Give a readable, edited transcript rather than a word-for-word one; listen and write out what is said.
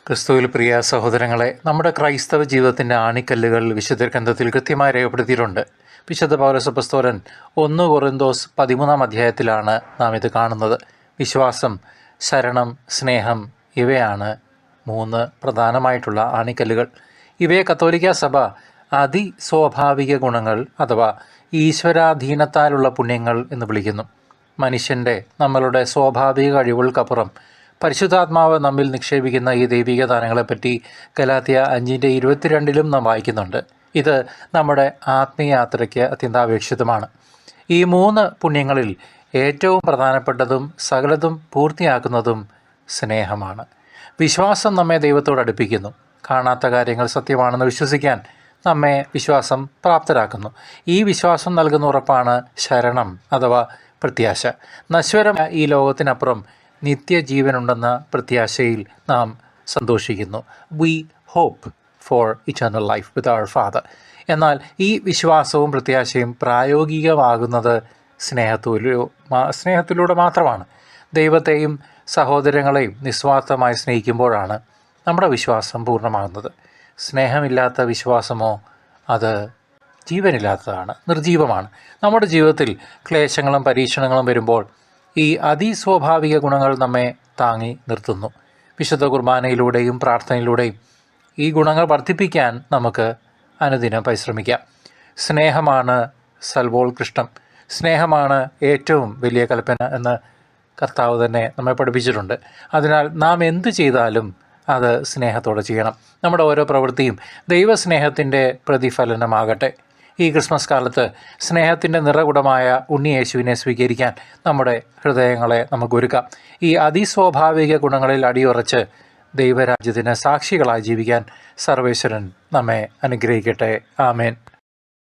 ക്രിസ്തുവിൽ പ്രിയ സഹോദരങ്ങളെ, നമ്മുടെ ക്രൈസ്തവ ജീവിതത്തിൻ്റെ ആണിക്കല്ലുകൾ വിശുദ്ധ ഗ്രന്ഥത്തിൽ കൃത്യമായി രേഖപ്പെടുത്തിയിട്ടുണ്ട്. വിശുദ്ധ പൗലോസ് അപ്പോസ്തലൻ 1 കൊറിന്തോസ് 13 അധ്യായത്തിലാണ് നാം ഇത് കാണുന്നത്. വിശ്വാസം, ശരണം, സ്നേഹം ഇവയാണ് 3 പ്രധാനമായിട്ടുള്ള ആണിക്കല്ലുകൾ. ഇവയെ കത്തോലിക്ക സഭ അതിസ്വാഭാവിക ഗുണങ്ങൾ അഥവാ ഈശ്വരാധീനത്താലുള്ള പുണ്യങ്ങൾ എന്ന് വിളിക്കുന്നു. മനുഷ്യൻ്റെ നമ്മളുടെ സ്വാഭാവിക കഴിവുകൾക്കപ്പുറം പരിശുദ്ധാത്മാവ് നമ്മിൽ നിക്ഷേപിക്കുന്ന ഈ ദൈവിക ദാനങ്ങളെപ്പറ്റി ഗലാത്യ 5:22 നാം വായിക്കുന്നുണ്ട്. ഇത് നമ്മുടെ ആത്മീയയാത്രയ്ക്ക് അത്യന്താപേക്ഷിതമാണ്. ഈ 3 പുണ്യങ്ങളിൽ ഏറ്റവും പ്രധാനപ്പെട്ടതും സകലതും പൂർത്തിയാക്കുന്നതും സ്നേഹമാണ്. വിശ്വാസം നമ്മെ ദൈവത്തോട് അടുപ്പിക്കുന്നു. കാണാത്ത കാര്യങ്ങൾ സത്യമാണെന്ന് വിശ്വസിക്കാൻ നമ്മെ വിശ്വാസം പ്രാപ്തരാക്കുന്നു. ഈ വിശ്വാസം നൽകുന്ന ഉറപ്പാണ് ശരണം അഥവാ പ്രത്യാശ. നശ്വരമായ ഈ ലോകത്തിനപ്പുറം നിത്യജീവനുണ്ടെന്ന പ്രത്യാശയിൽ നാം സന്തോഷിക്കുന്നു. We hope for eternal life with our father. എന്നാൽ ഈ വിശ്വാസവും പ്രത്യാശയും പ്രായോഗികമാകുന്നത് സ്നേഹത്തിലൂടെ മാത്രമാണ്. ദൈവത്തെയും സഹോദരങ്ങളെയും നിസ്വാർത്ഥമായി സ്നേഹിക്കുമ്പോഴാണ് നമ്മുടെ വിശ്വാസം പൂർണ്ണമാകുന്നത്. സ്നേഹമില്ലാത്ത വിശ്വാസമോ അത് ജീവനില്ലാത്തതാണ്, നിർജീവമാണ്. നമ്മുടെ ജീവിതത്തിൽ ക്ലേശങ്ങളും പരീക്ഷണങ്ങളും വരുമ്പോൾ ഈ അതിസ്വാഭാവിക ഗുണങ്ങൾ നമ്മെ താങ്ങി നിർത്തുന്നു. വിശുദ്ധ കുർബാനയിലൂടെയും പ്രാർത്ഥനയിലൂടെയും ഈ ഗുണങ്ങൾ വർദ്ധിപ്പിക്കാൻ നമുക്ക് അനുദിനം പരിശ്രമിക്കാം. സ്നേഹമാണ് സർവോത്കൃഷ്ടം. സ്നേഹമാണ് ഏറ്റവും വലിയ കൽപ്പന എന്ന് കർത്താവ് തന്നെ നമ്മെ പഠിപ്പിച്ചിട്ടുണ്ട്. അതിനാൽ നാം എന്തു ചെയ്താലും അത് സ്നേഹത്തോടെ ചെയ്യണം. നമ്മുടെ ഓരോ പ്രവൃത്തിയും ദൈവസ്നേഹത്തിൻ്റെ പ്രതിഫലനമാകട്ടെ. ഈ ക്രിസ്മസ് കാലത്ത് സ്നേഹത്തിൻ്റെ നിറകുടമായ ഉണ്ണിയേശുവിനെ സ്വീകരിക്കാൻ നമ്മുടെ ഹൃദയങ്ങളെ നമുക്കൊരുക്കാം. ഈ അതിസ്വാഭാവിക ഗുണങ്ങളിൽ അടിയുറച്ച് ദൈവരാജ്യത്തിന് സാക്ഷികളായി ജീവിക്കാൻ സർവേശ്വരൻ നമ്മെ അനുഗ്രഹിക്കട്ടെ. ആമേൻ.